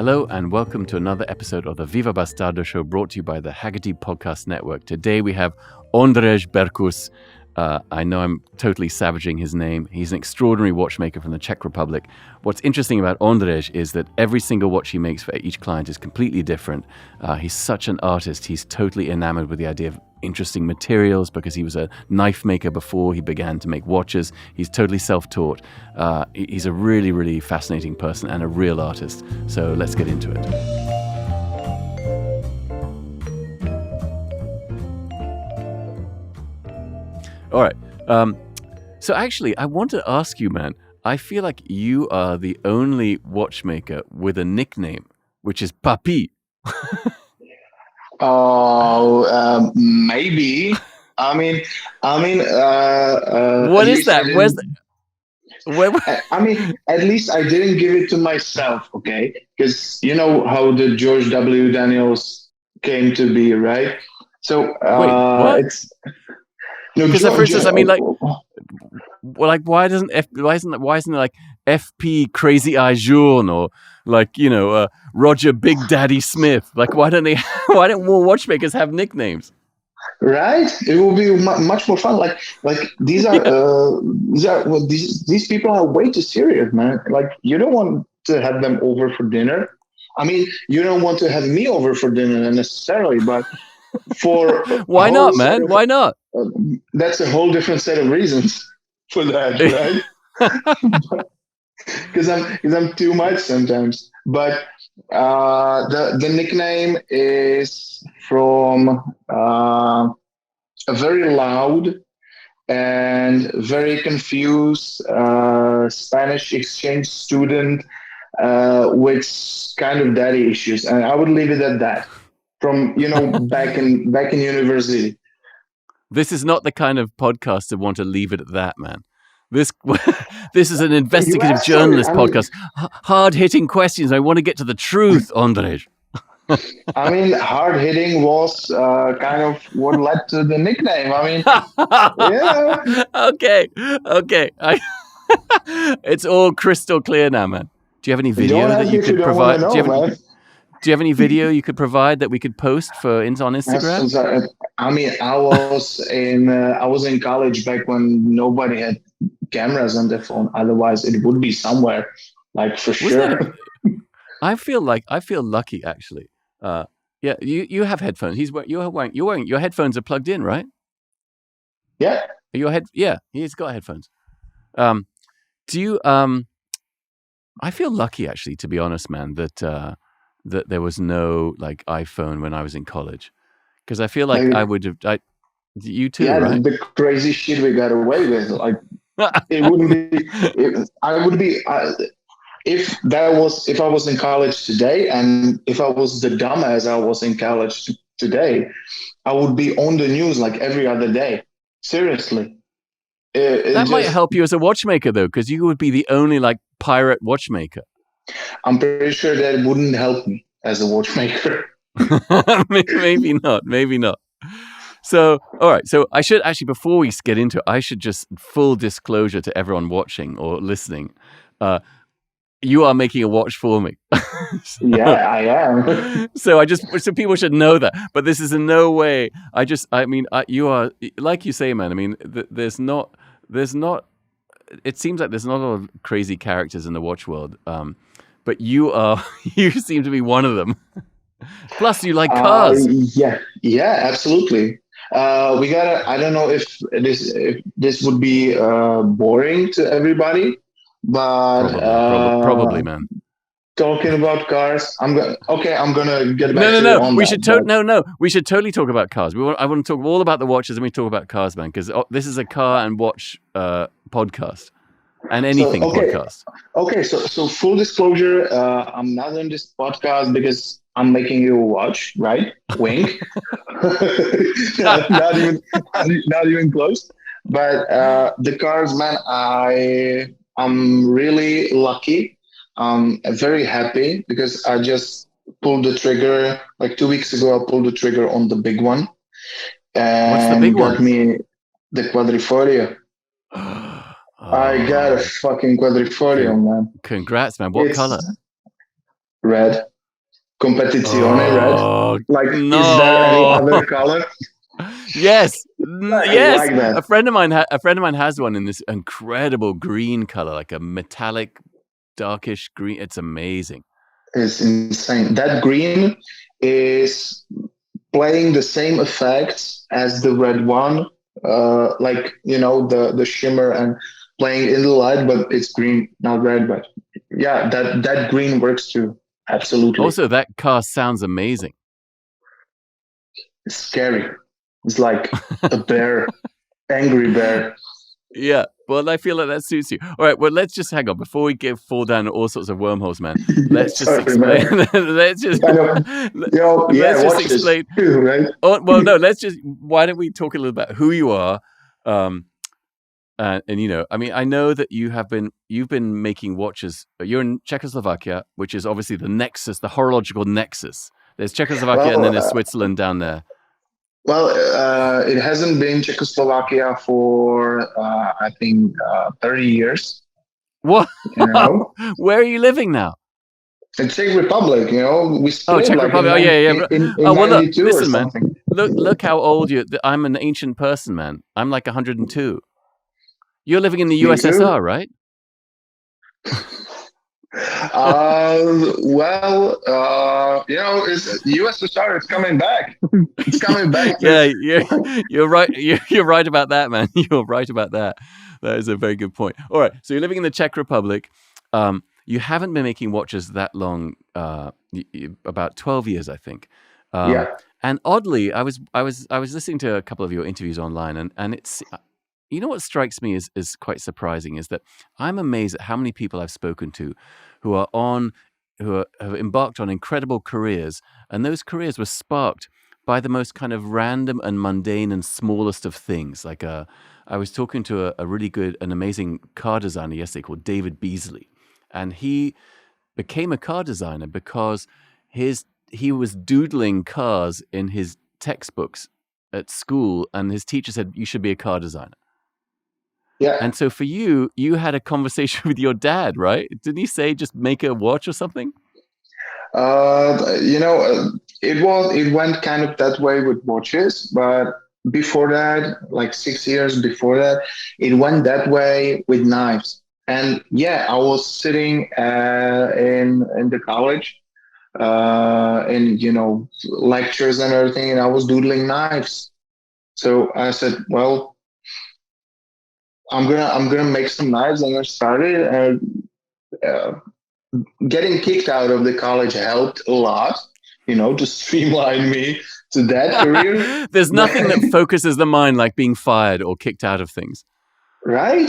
Hello and welcome to another episode of the Viva Bastardo Show, brought to you by the Hagerty Podcast Network. Today we have Ondrej Berkus. I know I'm totally savaging his name. He's an extraordinary watchmaker from the Czech Republic. What's interesting about Ondrej is that every single watch he makes for each client is completely different. He's such an artist. He's totally enamored with the idea of interesting materials because he was a knife maker before he began to make watches. He's totally self-taught. He's a really, really fascinating person and a real artist. So let's get into it. All right. So actually, I want to ask you, man, I feel like you are the only watchmaker with a nickname, which is Papi. Maybe. What is that? Where's the... I mean, at least I didn't give it to myself, okay? Because you know how the George W. Daniels came to be, right? So Wait, what? it's because, for instance, I mean, like, why isn't it like FP Crazy Eye Jean or like, you know, Roger Big Daddy Smith? Like, why don't more watchmakers have nicknames? Right? It will be much more fun. Like these people are way too serious, man. Like, you don't want to have them over for dinner. I mean, you don't want to have me over for dinner necessarily, but for why not, man? Why not? That's a whole different set of reasons for that, right? Because I'm too much sometimes. But the nickname is from a very loud and very confused Spanish exchange student with kind of daddy issues, and I would leave it at that. From back in university. This is not the kind of podcast to want to leave it at that, man. This is an investigative journalist podcast. Hard-hitting questions. I want to get to the truth, Ondrej. I mean, hard-hitting was kind of what led to the nickname. I mean, yeah. Okay. It's all crystal clear now, man. Do you have any video that you could provide? Do you have any video you could provide that we could post on Instagram? I mean, I was in college back when nobody had cameras on their phone. Otherwise, it would be somewhere, like, for sure. I feel lucky, actually. Yeah, you have headphones. You're wearing your headphones are plugged in, right? Yeah. Yeah, he's got headphones. Do you? I feel lucky, actually, to be honest, man, that there was no like iPhone when I was in college, because I feel like I would have. You too, yeah, right? The crazy shit we got away with, like it wouldn't be. I would be if I was in college today, and if I was the dumbass I was in college today, I would be on the news like every other day. Seriously, that might help you as a watchmaker, though, because you would be the only like pirate watchmaker. I'm pretty sure that wouldn't help me as a watchmaker. Maybe not. So, all right. So I should actually, before we get into it, I should just full disclosure to everyone watching or listening. You are making a watch for me. Yeah, I am. So people should know that. But this is in no way. You are, like you say, man. I mean, there's not. It seems like there's not a lot of crazy characters in the watch world. But you seem to be one of them. Plus, you like cars. Yeah, absolutely. I don't know if this would be boring to everybody, but probably, man. Talking about cars, I'm gonna get back to No. We should totally talk about cars. I want to talk all about the watches, and we talk about cars, man, because this is a car and watch podcast. And anything podcast. Okay, so full disclosure, I'm not on this podcast because I'm making you a watch, right? Wink. not even close. But the cars, man, I'm really lucky. I'm very happy because I just pulled the trigger like 2 weeks ago. I pulled the trigger on the big one. And what's the big one? Got me the Quadrifoglio. I got a fucking Quadrifoglio, man. Congrats, man. What color? Red. Competizione red. Like, is there any other color? Yes, Exactly yes. like that. A friend of mine has one in this incredible green color, like a metallic, darkish green. It's amazing. It's insane. That green is playing the same effects as the red one, like the shimmer and playing in the light, but it's green, not red. But yeah, that green works too. Absolutely. Also, that car sounds amazing. It's scary. It's like a bear, angry bear. Yeah, well, I feel like that suits you. All right, well, let's just hang on before we fall down all sorts of wormholes, man. Let's just Sorry, explain. man. let's just, let's just explain. Too, right? Oh, well, no, why don't we talk a little about who you are? And I mean, I know that you've been making watches. You're in Czechoslovakia, which is obviously the nexus, the horological nexus. There's Czechoslovakia, and then there's Switzerland down there. Well, it hasn't been Czechoslovakia for I think 30 years. What? Where are you living now? In Czech Republic, we split. Czech Republic. In 92 listen, or something. Man. Look how old you. I'm an ancient person, man. I'm like 102. You're living in the USSR, right? USSR is coming back. It's coming back. Yeah, you're right. You're right about that, man. You're right about that. That is a very good point. All right, so you're living in the Czech Republic. You haven't been making watches that long. About 12 years, I think. Yeah. And oddly, I was listening to a couple of your interviews online, and it's. What strikes me is quite surprising is that I'm amazed at how many people I've spoken to who have embarked on incredible careers, and those careers were sparked by the most kind of random and mundane and smallest of things. Like I was talking to an amazing car designer yesterday called David Beasley, and he became a car designer because he was doodling cars in his textbooks at school, and his teacher said, "You should be a car designer." Yeah. And so for you had a conversation with your dad, right? Didn't he say just make a watch or something? It went kind of that way with watches, but before that, like 6 years before that, it went that way with knives. And yeah, I was sitting in the college, in lectures and everything, and I was doodling knives. So I said, well, I'm gonna make some knives, and I started. And getting kicked out of the college helped a lot, to streamline me to that career. There's nothing that focuses the mind like being fired or kicked out of things, right?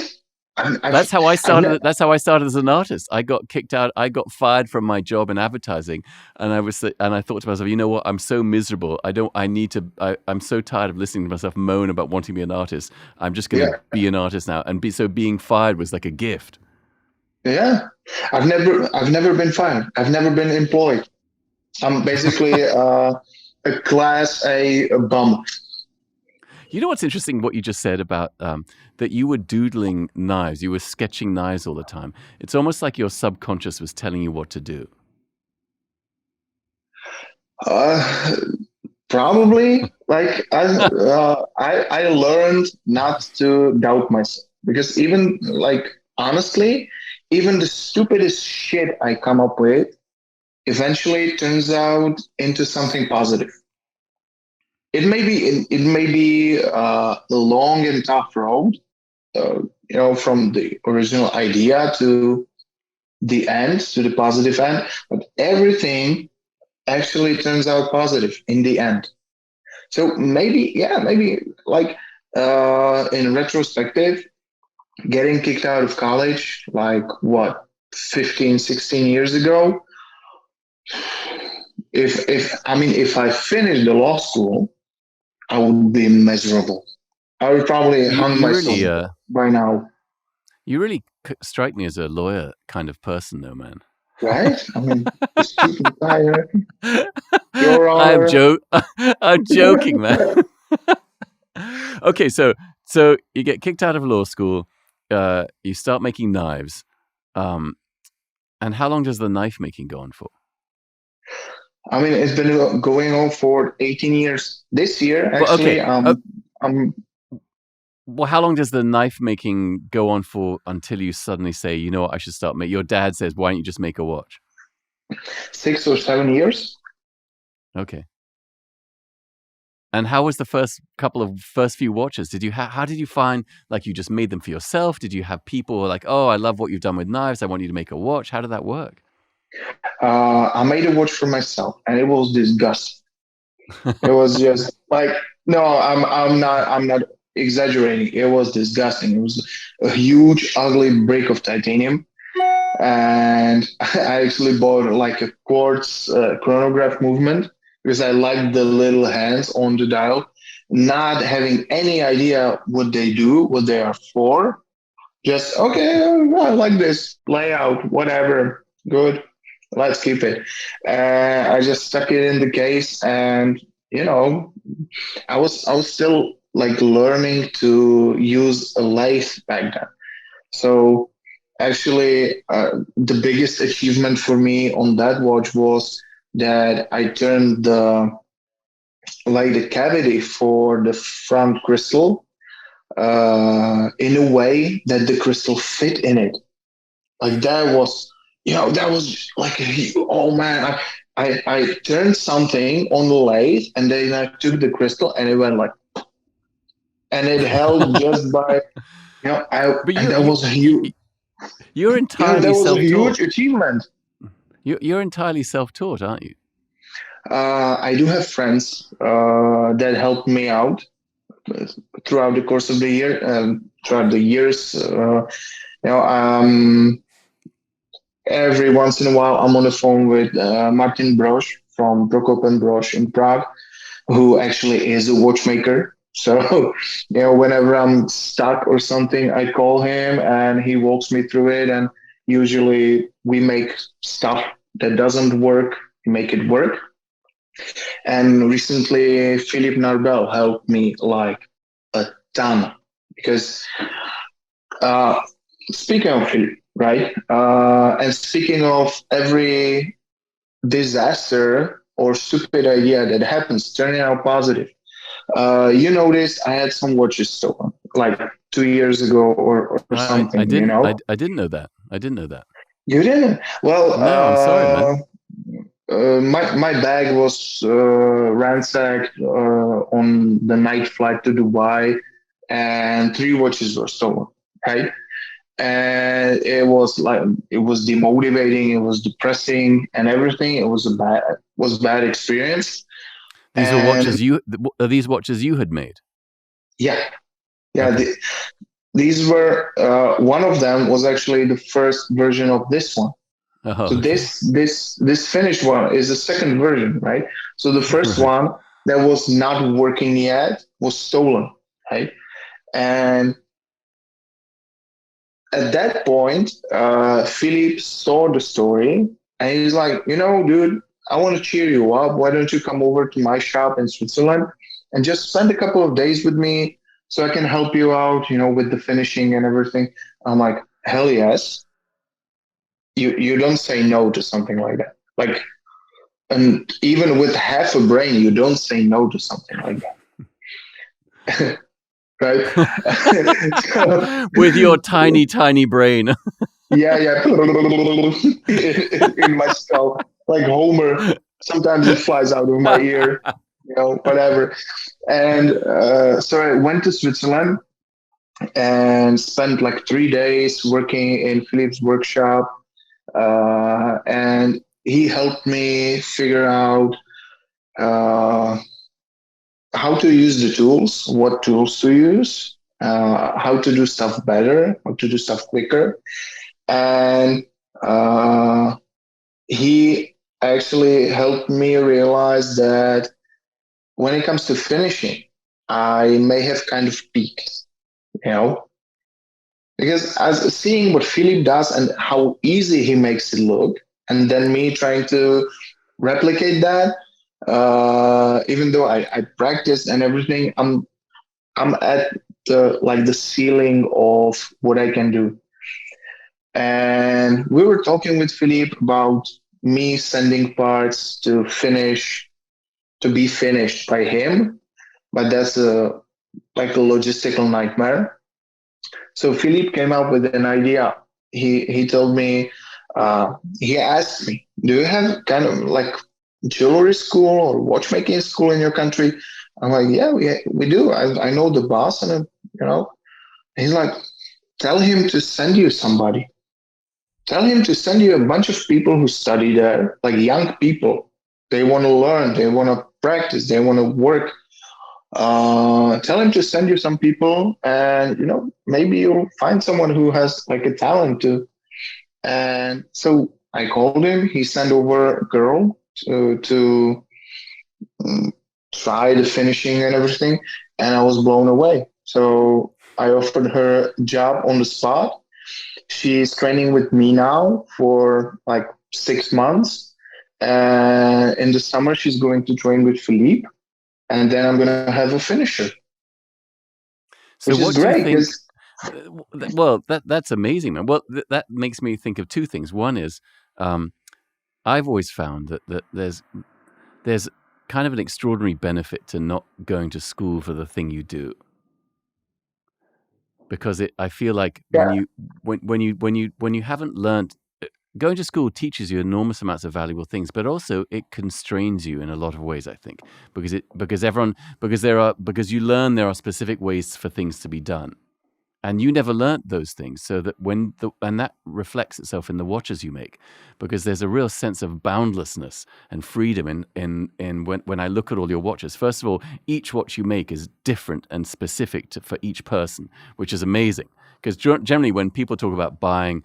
That's how I started. That's how I started as an artist. I got kicked out. I got fired from my job in advertising, and I thought to myself, you know what? I'm so miserable. I'm so tired of listening to myself moan about wanting to be an artist. I'm just going to be an artist now. And being fired was like a gift. Yeah, I've never been fired. I've never been employed. I'm basically a class A bum. You know what's interesting? What you just said about that you were doodling knives, you were sketching knives all the time. It's almost like your subconscious was telling you what to do. Probably. Like I learned not to doubt myself, because even honestly, even the stupidest shit I come up with eventually turns out into something positive. It may be a long and tough road, from the original idea to the end, to the positive end, but everything actually turns out positive in the end. So maybe in retrospective, getting kicked out of college, 15, 16 years ago, if I finished the law school, I would be miserable. I would probably hung myself by now. You really strike me as a lawyer kind of person, though, man. Right? I mean, the stupid guy. Your Honor. I'm joking, man. Okay, so you get kicked out of law school. You start making knives. And how long does the knife making go on for? I mean, it's been going on for 18 years. This year, Well, okay. actually, I'm Well, how long does the knife making go on for until you suddenly say, you know what, I should start making? Your dad says, why don't you just make a watch? 6 or 7 years. Okay. And how was the first few watches? How did you find, like, you just made them for yourself? Did you have people who were like, oh, I love what you've done with knives, I want you to make a watch? How did that work? I made a watch for myself, and it was disgusting. It was just like, no, I'm not exaggerating. It was disgusting. It was a huge, ugly brick of titanium, and I actually bought like a quartz chronograph movement because I liked the little hands on the dial, not having any idea what they do, what they are for. Just okay, I like this layout, whatever, good. Let's keep it. I just stuck it in the case, and you know, I was still like learning to use a lathe back then. So actually, the biggest achievement for me on that watch was that I turned the cavity for the front crystal in a way that the crystal fit in it. Like that was, that was like oh man, I turned something on the lathe, and then I took the crystal and it went like, and it held just by, But and that was a huge, you're that entirely was a self-taught. huge achievement. You're entirely self-taught, aren't you? I do have friends that helped me out throughout the course of the year, throughout the years. Every once in a while, I'm on the phone with Martin Brosch from Prokop and Brosch in Prague, who actually is a watchmaker. So, whenever I'm stuck or something, I call him and he walks me through it. And usually we make stuff that doesn't work, we make it work. And recently, Philippe Narbel helped me like a ton because uh, speaking of Philippe, right? And speaking of every disaster or stupid idea that happens turning out positive. You noticed I had some watches stolen like 2 years ago or I something, didn't I didn't know that. I didn't know that. You didn't? Well, No, I'm sorry, man. my bag was ransacked on the night flight to Dubai, and three watches were stolen, right? And it was demotivating, it was depressing, and everything. It was bad experience. These were And these watches you had made? yeah, yeah. Okay. These were one of them was actually the first version of this one. Oh, So okay. this finished one is the second version, right? So the first Right. one that was not working yet was stolen, right? And at that point, Philip saw the story and he's like, dude, I want to cheer you up. Why don't you come over to my shop in Switzerland and just spend a couple of days with me so I can help you out, with the finishing and everything. I'm like, hell yes. You don't say no to something like that. Like, and even with half a brain, you don't say no to something like that. Right? With your tiny, tiny brain. Yeah. In my skull, like Homer. Sometimes it flies out of my ear, whatever. And so I went to Switzerland and spent like 3 days working in Philip's workshop. And he helped me figure out uh, how to use the tools, what tools to use, how to do stuff better, how to do stuff quicker. And he actually helped me realize that when it comes to finishing, I may have kind of peaked, you know, because as seeing what Philip does and how easy he makes it look, and then me trying to replicate that, even though I practiced and everything, I'm at the ceiling of what I can do. And we were talking with Philippe about me sending parts to be finished by him, but that's like a logistical nightmare. So Philippe came up with an idea. He told me, he asked me, "Do you have kind of like jewelry school or watchmaking school in your country?" I'm like, "Yeah, we do. I know the boss, and you know." He's like, "Tell him to send you somebody. Tell him to send you a bunch of people who study there, like young people. They want to learn, they want to practice, they want to work. Tell him to send you some people, and maybe you'll find someone who has like a talent to." And so I called him. He sent over a girl to try the finishing and everything, and I was blown away. So I offered her a job on the spot. She's training with me now for like 6 months. And in the summer, she's going to train with Philippe. And then I'm going to have a finisher. So which what is do you great. think? Well, that's amazing, man. Well, that makes me think of two things. One is, I've always found that there's kind of an extraordinary benefit to not going to school for the thing you do, because I feel like Yeah. when you haven't learned, going to school teaches you enormous amounts of valuable things, but also it constrains you in a lot of ways, I think, because you learn there are specific ways for things to be done. And you never learnt those things, so that and that reflects itself in the watches you make, because there's a real sense of boundlessness and freedom in when I look at all your watches. First of all, each watch you make is different and specific for each person, which is amazing. Because generally, when people talk about buying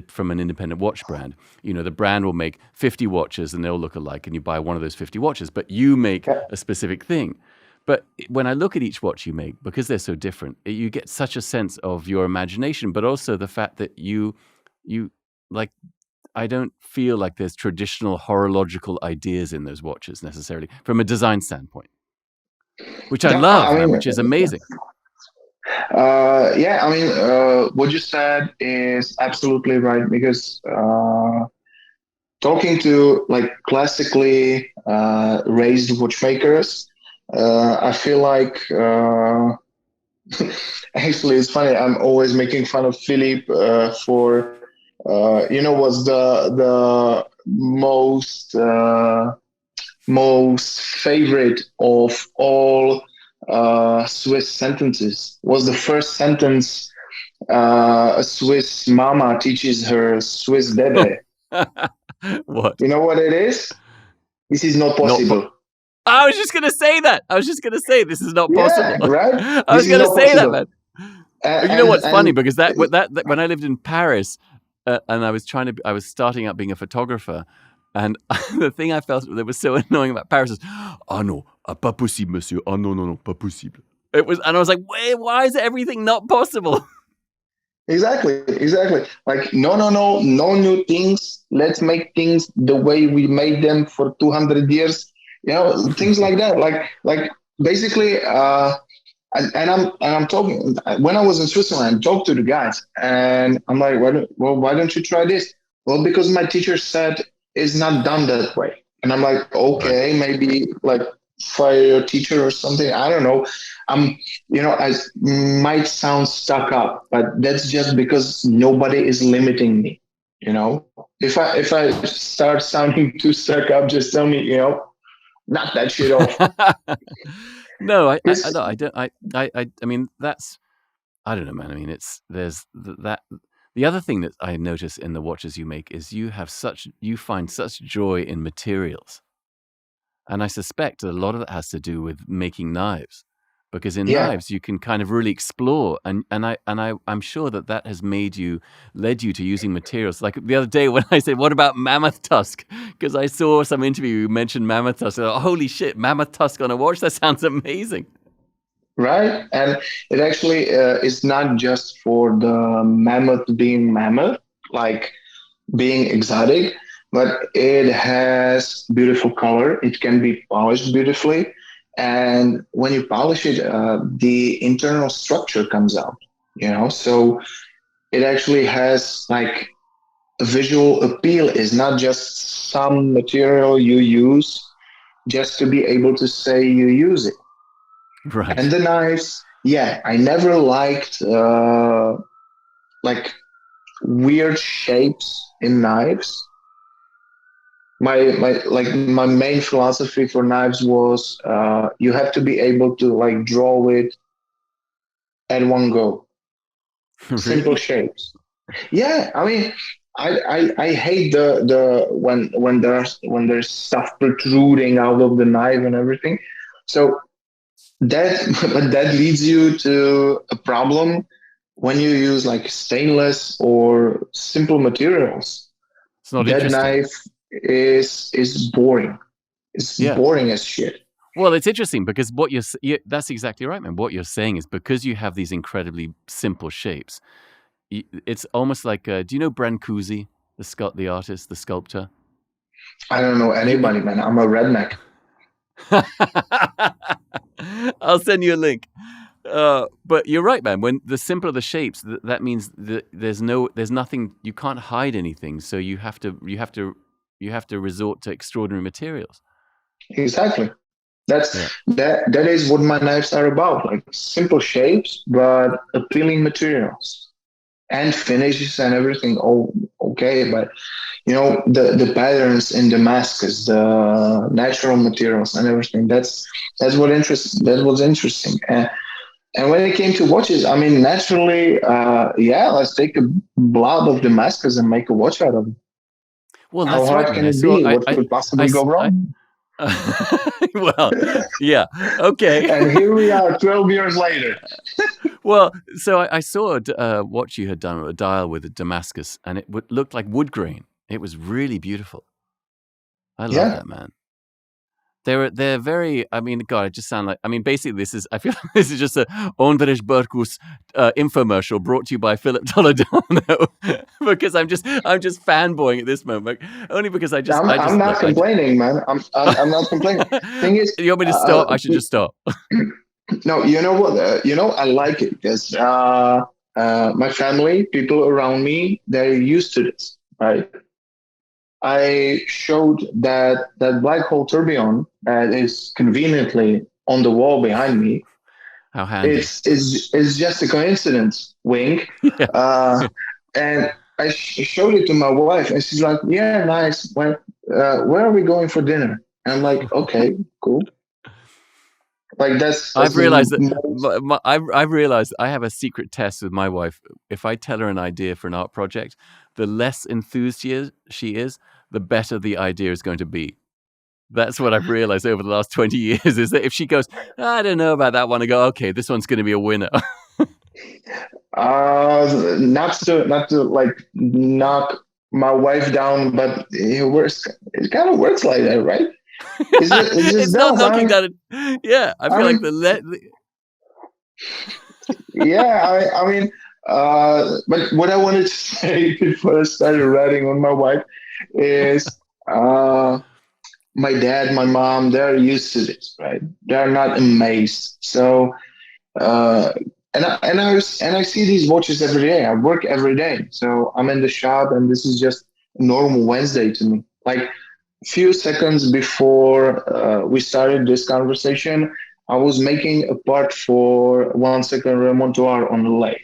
from an independent watch brand, the brand will make 50 watches and they all look alike, and you buy one of those 50 watches, but you make a specific thing. But when I look at each watch you make, because they're so different, you get such a sense of your imagination, but also the fact that you like, I don't feel like there's traditional horological ideas in those watches necessarily from a design standpoint, which I love, man, which is amazing. Yeah, I mean, what you said is absolutely right, because talking to like classically raised watchmakers, I feel like actually it's funny. I'm always making fun of Philippe for what's the most favorite of all Swiss sentences was the first sentence a Swiss mama teaches her Swiss baby. What? You know what it is? This is not possible. I was just going to say that. I was just going to say this is not possible. Yeah, right? I was going to say that, man. And, you know what's funny? Because that when I lived in Paris and I was starting out being a photographer, and the thing I felt that was so annoying about Paris is, "Ah non, pas possible, monsieur. Ah non, non, non, pas possible." It was, and I was like, "Wait, why is everything not possible?" Exactly. Like, no new things. Let's make things the way we made them for 200 years. Things like that. Like basically, and I'm talking. When I was in Switzerland, I talked to the guys, and I'm like, why don't you try this? Well, because my teacher said it's not done that way, and I'm like, okay, maybe like fire your teacher or something. I don't know. I might sound stuck up, but that's just because nobody is limiting me. If I start sounding too stuck up, just tell me, knock that shit off. No, I don't. I mean, that's, I don't know, man. I mean, there's that. The other thing that I notice in the watches you make is you find such joy in materials. And I suspect a lot of that has to do with making knives, because in knives you can kind of really explore, and I'm sure that has led you to using materials. Like the other day when I said, "What about mammoth tusk?" Because I saw some interview you mentioned mammoth tusk. Like, holy shit, mammoth tusk on a watch! That sounds amazing. Right, and it actually is not just for the mammoth being mammoth, like being exotic, but it has beautiful color. It can be polished beautifully. And when you polish it, the internal structure comes out, so it actually has like visual appeal is not just some material you use just to be able to say you use it. Right. And the knives, yeah, I never liked like weird shapes in knives. My main philosophy for knives was you have to be able to like draw it at one go. Simple Really? shapes. Yeah, I mean, I hate the when there's stuff protruding out of the knife and everything. So that but that leads you to a problem when you use like stainless or simple materials. It's not That interesting. knife is boring. It's Yeah. boring as shit. Well, it's interesting because that's exactly right, man. What you're saying is because you have these incredibly simple shapes, it's almost like, do you know Brancusi, the artist, the sculptor? I don't know You, anybody, man. I'm a redneck. I'll send you a link. But you're right, man. When the simpler the shapes, that means that there's nothing. You can't hide anything. So you have to resort to extraordinary materials. Exactly. Yeah. That is what my knives are about. Like simple shapes, but appealing materials and finishes and everything. Oh, okay, but the patterns in Damascus, the natural materials and everything. That was interesting. And when it came to watches, I mean, naturally, yeah, let's take a blob of Damascus and make a watch out of it. Well, How that's right, hard man. can it be? What could I, possibly go wrong? well, yeah, okay. And here we are, 12 years later. Well, so I saw a watch you had done, a dial with a Damascus, and it looked like wood grain. It was really beautiful. I love Yeah. that, man. They're very. I mean, God, it just sound like. I mean, basically, I feel like this is just a Ondrej Berkus infomercial brought to you by Phillips Toledano because I'm just fanboying at this moment, only because I'm not complaining, man. I'm not complaining. Thing is, you want me to stop? I should just stop. no, you know what? I like it because my family, people around me, they're used to this, right? I showed that black hole tourbillon that is conveniently on the wall behind me. How handy! It's just a coincidence, wink. Yeah. And I showed it to my wife, and she's like, "Yeah, nice. Where are we going for dinner?" And I'm like, "Okay, cool." Like that's I've realized that most... I've realized I have a secret test with my wife. If I tell her an idea for an art project, the less enthused she is, the better the idea is going to be. That's what I've realized over the last 20 years is that if she goes, I don't know about that one, I go, okay, this one's going to be a winner. Not to like knock my wife down, but it kind of works like that, right? It's not knocking down. Yeah, I feel like yeah, I mean, but what I wanted to say before I started writing on my wife is, my dad, my mom, they're used to this, right? They're not amazed. So, uh, and I see these watches every day. I work every day, so I'm in the shop, and this is just a normal Wednesday to me. Like few seconds before we started this conversation, I was making a part for 1 second remontoir on the lathe,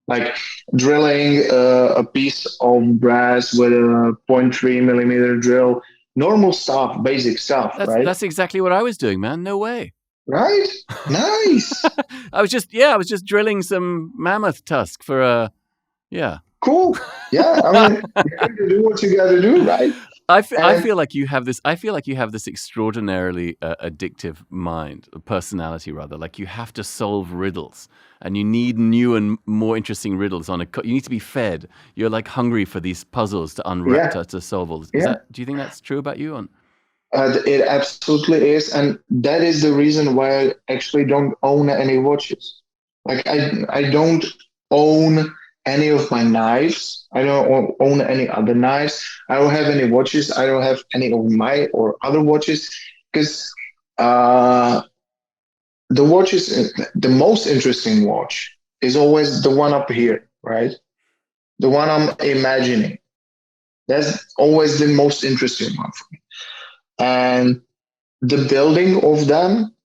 like drilling a piece of brass with a 0.3 millimeter drill. Normal stuff, basic stuff, right? That's exactly what I was doing, man. No way. Right? Nice. I was just drilling some mammoth tusk for a, yeah. Cool. Yeah, I mean, you got to do what you got to do, right? I feel like you have this. I feel like you have this extraordinarily addictive mind, personality rather. Like you have to solve riddles, and you need new and more interesting riddles on you need to be fed. You're like hungry for these puzzles to unwrap to solve all. Do you think that's true about you? It absolutely is, and that is the reason why I actually don't own any watches. Like I don't own any of my knives. I don't own any other knives. I don't have any watches. I don't have any of my or other watches because the watch is the most interesting watch is always the one up here, right? The one I'm imagining. That's always the most interesting one for me. And the building of them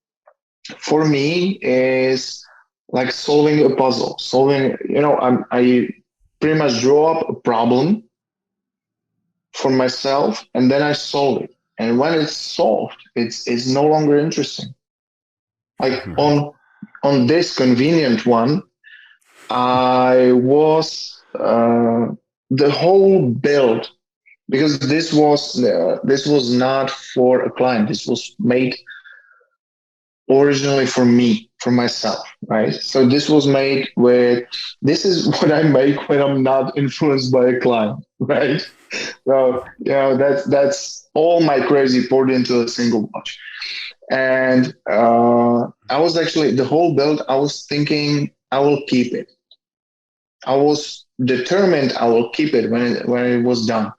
for me is like solving a puzzle. I pretty much draw up a problem for myself and then I solve it. And when it's solved, it's no longer interesting. Like on this convenient one, I was the whole build, because this was not for a client. This was made originally for me, for myself, right? So this was made with, this is what I make when I'm not influenced by a client, right? So that's all my crazy poured into a single watch. And I was actually, the whole build, I was thinking I will keep it. I was determined I will keep it when it was done.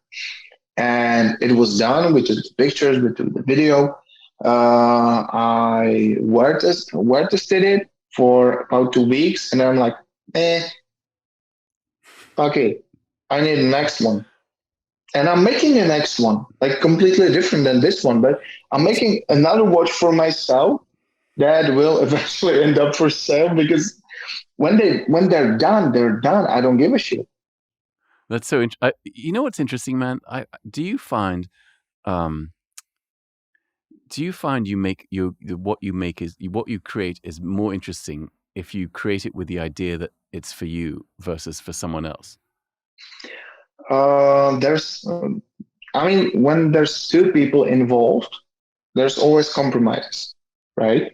And it was done. We took the pictures, we took the video. I wear tested it for about 2 weeks, and I'm like, okay, I need the next one. And I'm making the next one, like completely different than this one, but I'm making another watch for myself that will eventually end up for sale, because when they're done, they're done. I don't give a shit. That's so interesting. You know what's interesting, man? Do you find you make what you create is more interesting if you create it with the idea that it's for you versus for someone else? When there's two people involved, there's always compromises, right?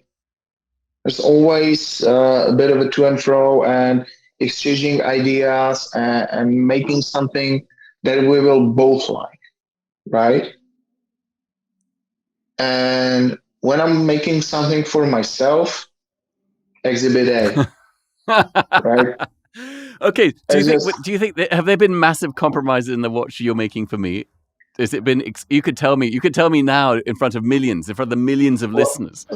There's always a bit of a to and fro and exchanging ideas and making something that we will both like, right? And when I'm making something for myself, exhibit A, right? Okay. Do you think have there been massive compromises in the watch you're making for me? Has it been? You could tell me now in front of millions of listeners.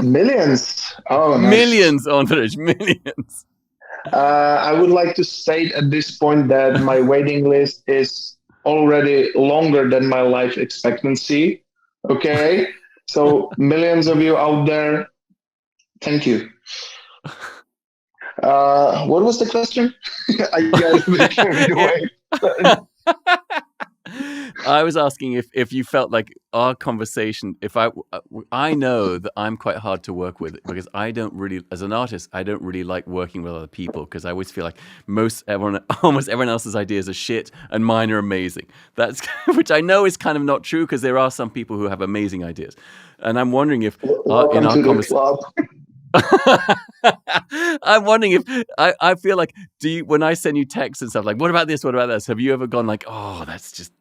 Millions. Oh, nice. Millions, Ondrej, millions. I would like to state at this point that my waiting list is already longer than my life expectancy. Okay, so millions of you out there, thank you. What was the question? I got a bit carried away. I was asking if you felt like our conversation, I know that I'm quite hard to work with, because I don't really, as an artist, I don't really like working with other people, because I always feel like almost everyone else's ideas are shit and mine are amazing. That's which I know is kind of not true, because there are some people who have amazing ideas, and I'm wondering if in our conversation. I'm wondering if I feel like, when I send you texts and stuff like, what about this, have you ever gone like, oh, that's just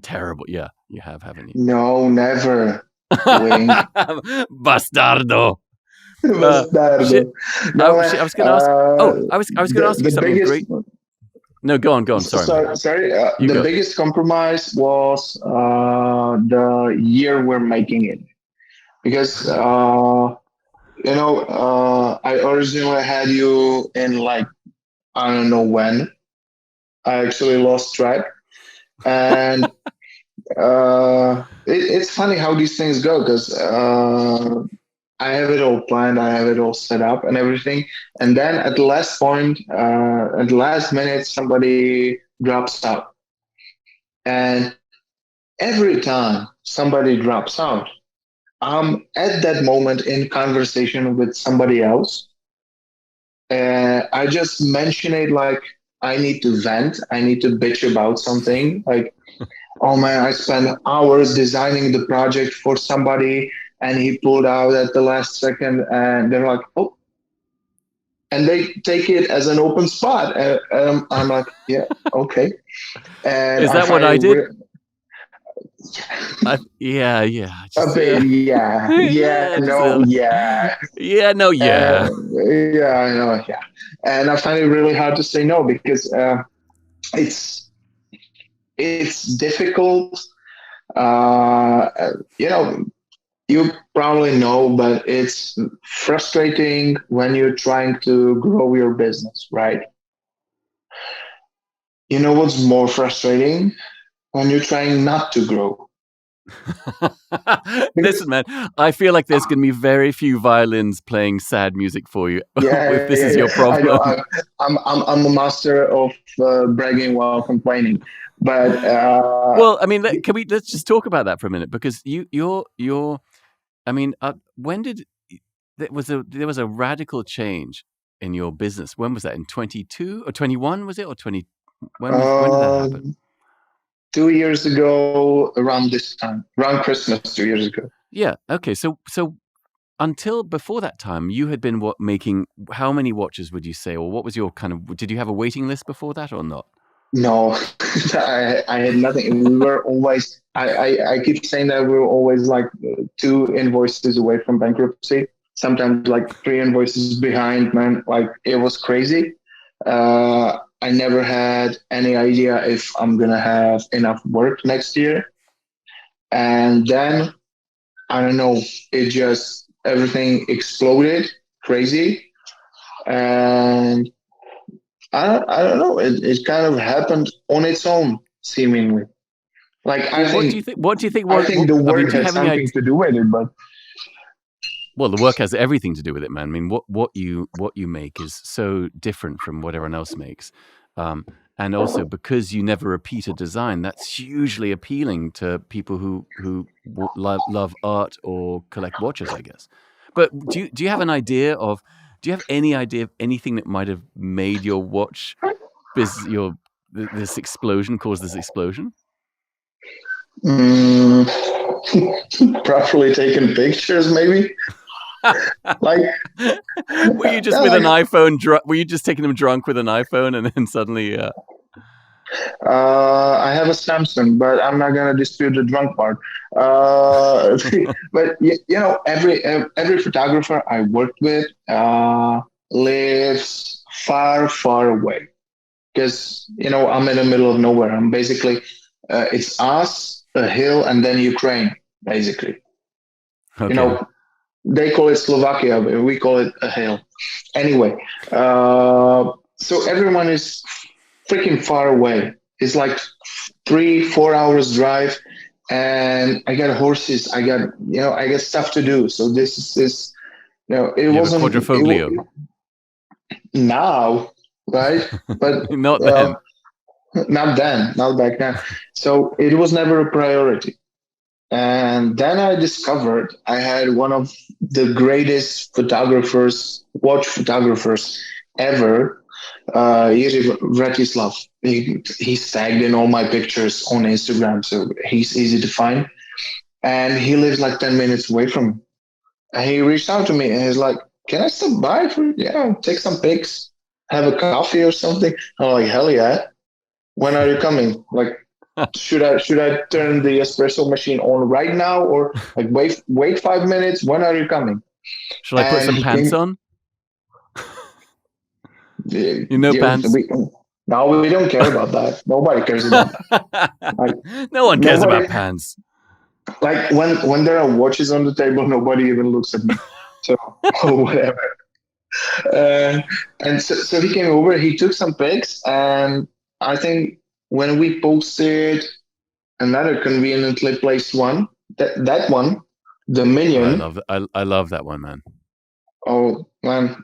terrible? Yeah, you have, haven't you? No, never. Bastardo. Bastardo. No, I was going to ask. I was going to ask you something great. No, go on. Sorry. Sorry. The biggest compromise was the year we're making it, because I originally had you in, like, I don't know when. I actually lost track, and it's funny how these things go, because I have it all planned, I have it all set up and everything, and then at the last point, at the last minute, somebody drops out, and every time somebody drops out, I'm at that moment in conversation with somebody else. I just mention it like I need to vent, I need to bitch about something. Like, oh man, I spent hours designing the project for somebody and he pulled out at the last second, and they're like, oh. And they take it as an open spot. And I'm like, yeah, okay. And is that what I did? Yeah. And I find it really hard to say no, because it's difficult. You probably know, but it's frustrating when you're trying to grow your business, right? You know what's more frustrating? when you're trying not to grow. Listen, man, I feel like there's going to be very few violins playing sad music for you if this is your I know. problem. I'm a master of bragging while complaining, but Well, I mean, let's just talk about that for a minute, because you're. I mean, when did there was a radical change in your business? When was that? In 22 or 21? Was it, or 20? When did that happen? 2 years ago, around this time, around Christmas, 2 years ago. Yeah. Okay. So until before that time, you had been making how many watches would you say, or what was your kind of? Did you have a waiting list before that or not? No, I had nothing. We were always. I keep saying that we were always like 2 invoices away from bankruptcy. Sometimes like 3 invoices behind. Man, like it was crazy. I never had any idea if I'm gonna have enough work next year. And then I don't know, it just everything exploded crazy. And I don't know, it kind of happened on its own, seemingly. Like I What think do you think? What do you think? I think the I mean, work do you has have any something idea? to do with it, but Well, the work has everything to do with it, man. I mean, what you make is so different from what everyone else makes, and also because you never repeat a design, that's hugely appealing to people who love art or collect watches, I guess. But do you have an idea of? Do you have any idea of anything that might have made your watch this explosion, caused this explosion? mm, properly taken pictures, maybe. Like Were you just no, with an like iPhone? Were you just taking them drunk with an iPhone, and then suddenly? I have a Samsung, but I'm not gonna dispute the drunk part. But you know, every photographer I worked with lives far, far away because you know I'm in the middle of nowhere. I'm basically it's us, a hill, and then Ukraine, basically. You Okay. know, they call it Slovakia, but we call it a hill. Anyway, so everyone is freaking far away. It's like 3 4 hours drive, and I got horses. I got stuff to do. So this. It You have a wasn't quadrifoglio. now, right? But Not then. well, not then, not back then. So it was never a priority. And then I discovered I had one of the greatest photographers, watch photographers ever, Yuri Vratislav. He's tagged in all my pictures on Instagram, so he's easy to find. And he lives like 10 minutes away from me. And he reached out to me and he's like, can I stop by for, take some pics, have a coffee or something? I'm like, hell yeah. When are you coming? Like, should I turn the espresso machine on right now or like wait 5 minutes? When are you coming? Shall I put And some he pants came. on? You Pants. no, we don't care about that. Nobody cares about that. Like No one cares nobody. about pants. Like when there are watches on the table, nobody even looks at me. So whatever. Uh, and so he came over. He took some pics, and I think when we posted another conveniently placed one, that one, the Oh, minion. I love that one, man. Oh man,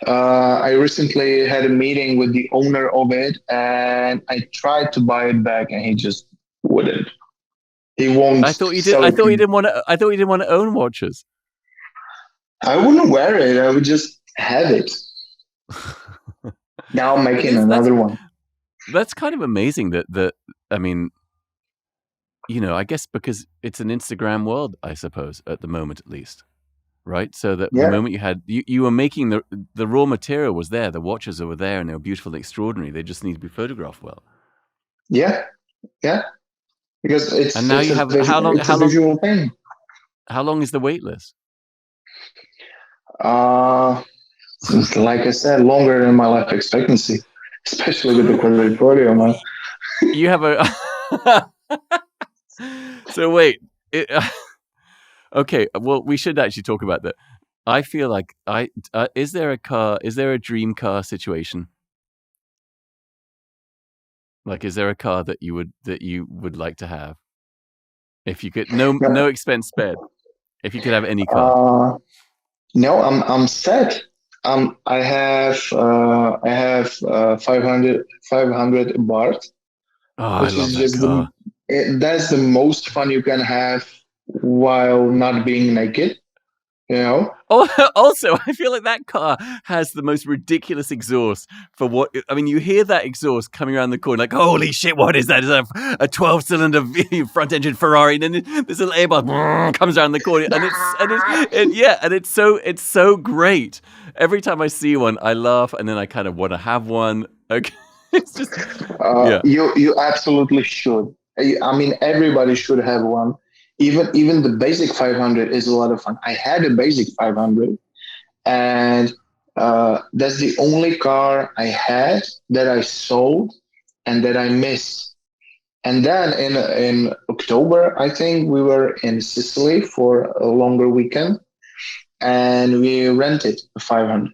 I recently had a meeting with the owner of it, and I tried to buy it back, and he just wouldn't. He won't I thought you did. sell I it thought to you me. didn't want to. I thought you didn't want to own watches. I wouldn't wear it. I would just have it. Now I'm But making another one. that's kind of amazing that I mean, I guess because it's an Instagram world, I suppose, at the moment at least. Right, so that the Yeah, moment you were making the raw material was there, the watches were there, and they were beautiful and extraordinary. They just need to be photographed well. yeah, yeah. Because And now you have it's a visual thing. how long is the wait list? Uh, like I said, longer than my life expectancy, especially with the quadrifoglio, man. You have a so wait. Okay, well, we should actually talk about that. I feel like is there a dream car situation? Like, is there a car that you would like to have if you could? No expense spared. If you could have any car. No, I'm set. I have 500 baht, Oh, I which love is that just car. that's the most fun you can have while not being naked. You know. Oh, also, I feel like that car has the most ridiculous exhaust for what... I mean, you hear that exhaust coming around the corner, like, holy shit, what is that? Is that a 12-cylinder front-engine Ferrari? And then this little Airbus comes around the corner, and it's so great. Every time I see one, I laugh, and then I kind of want to have one. Okay, it's just... yeah. You absolutely should. I mean, everybody should have one. Even the basic 500 is a lot of fun. I had a basic 500, and that's the only car I had that I sold and that I missed. And then in October, I think we were in Sicily for a longer weekend, and we rented a 500.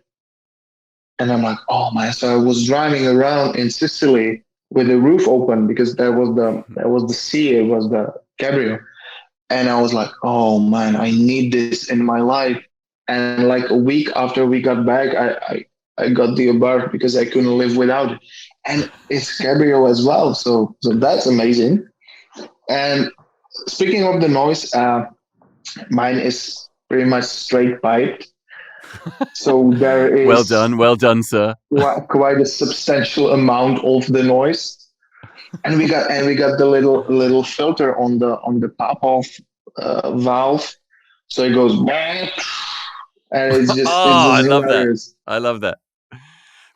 And I'm like, oh man! So I was driving around in Sicily with the roof open because that was the sea, it was the cabrio. And I was like, oh man, I need this in my life. And like a week after we got back, I got the Abarth because I couldn't live without it. And it's cabrio as well. So that's amazing. And speaking of the noise, mine is pretty much straight piped. So there is well done, sir. Quite a substantial amount of the noise. And we got the little filter on the pop-off valve, so it goes bang, and it's just I love hilarious. that. I love that.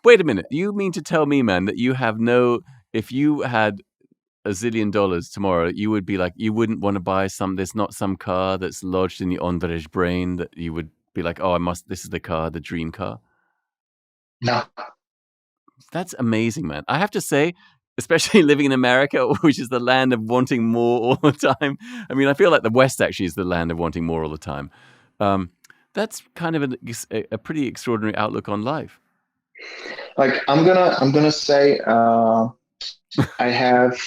Wait a minute, you mean to tell me, man, that you have if you had $1 zillion tomorrow, you would be like, you wouldn't want to buy there's not some car that's lodged in the Ondrej brain that you would be like, oh, this is the car, the dream car? No. That's amazing, man. I have to say, especially living in America, which is the land of wanting more all the time. I mean, I feel like the West actually is the land of wanting more all the time. That's kind of a pretty extraordinary outlook on life. Like I'm gonna say, I have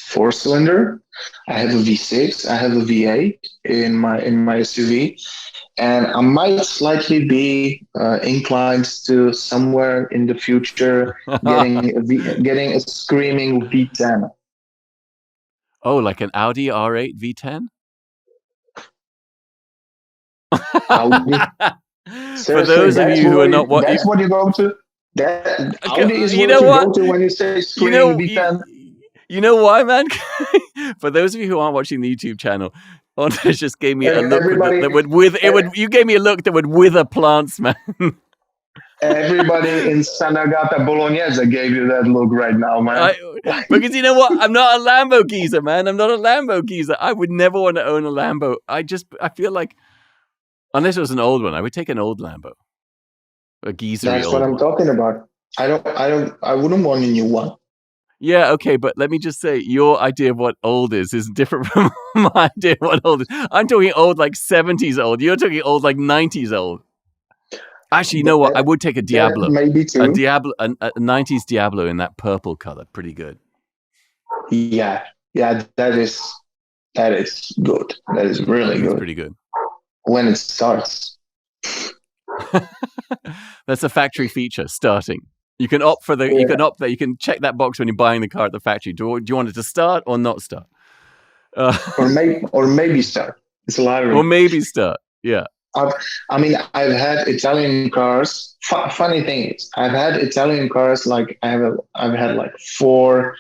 4-cylinder. I have a V6. I have a V8 in my SUV. And I might slightly be inclined to somewhere in the future getting a screaming V10. Oh, like an Audi R8 V10? Audi. For those of you who are not what that's what you go to. Audi is what you go to when you say screaming V10. You know why, man? For those of you who aren't watching the YouTube channel, Ondrej just gave me a look that would you gave me a look that would wither plants, man. Everybody in Sanagata Bolognese gave you that look right now, man. Because you know what? I'm not a Lambo geezer, man. I'm not a Lambo geezer. I would never want to own a Lambo. I feel like, unless it was an old one, I would take an old Lambo. A geezer. That's what I'm talking about. I wouldn't want a new one. Yeah, okay, but let me just say, your idea of what old is different from my idea of what old is. I'm talking old like 70s old. You're talking old like 90s old. Actually, you know what? I would take a Diablo. Maybe too. A 90s Diablo in that purple color. Pretty good. Yeah, that is good. That is really good. Pretty good. When it starts. That's a factory feature, starting. You can opt for you can check that box when you're buying the car at the factory. Do you want it to start or not start? Or maybe start. It's a lottery. Or maybe start. Yeah. I've had Italian cars. Funny thing is, I've had Italian cars. Like I've had like 4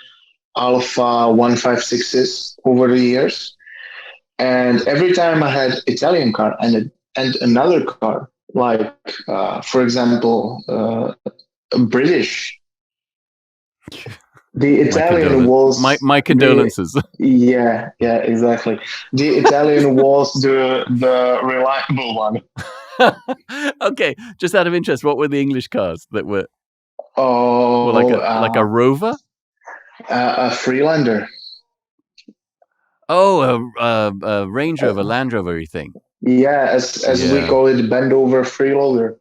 Alpha 156s over the years, and every time I had Italian car and another car, like for example, British. The Italian was my condolences. Yeah, exactly. The Italian was the reliable one. Okay, just out of interest, what were the English cars that were? Oh, like a Rover, a Freelander. Oh, a Range Rover, Land Rover thing. Yeah, as we call it, bend over freeloader.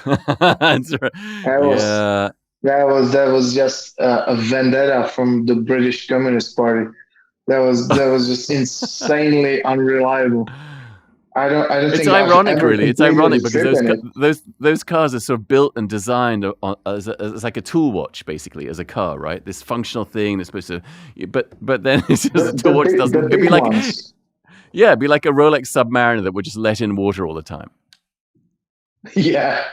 That's right. That was just a vendetta from the British Communist Party. That was just insanely unreliable. I don't It's think I've ironic, ever really. It's completed a ironic because trip in it. those cars are sort of built and designed as like a tool watch, basically, as a car, right? This functional thing that's supposed to, but then it's just a tool watch The doesn't. It'd be big like, ones. yeah, it'd be like a Rolex Submariner that would just let in water all the time. Yeah.